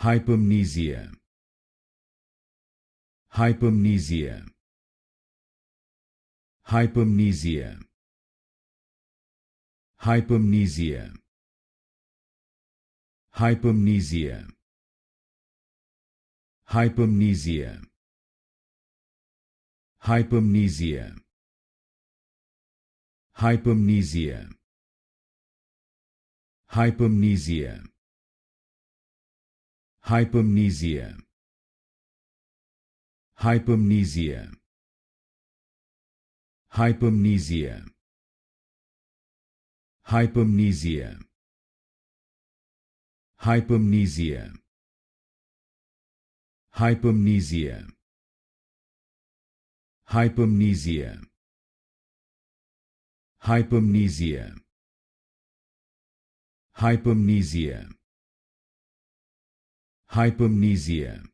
Hypermnesia. Hypermnesia. Hypermnesia. Hypermnesia. Hypermnesia. Hypermnesia. Hypermnesia. Hypermnesia. Hypermnesia. Hypermnesia. Hypermnesia. Hypermnesia. Hypermnesia. Hypermnesia. Hypermnesia. Hypermnesia. Hypermnesia. Hypermnesia. Hypermnesia.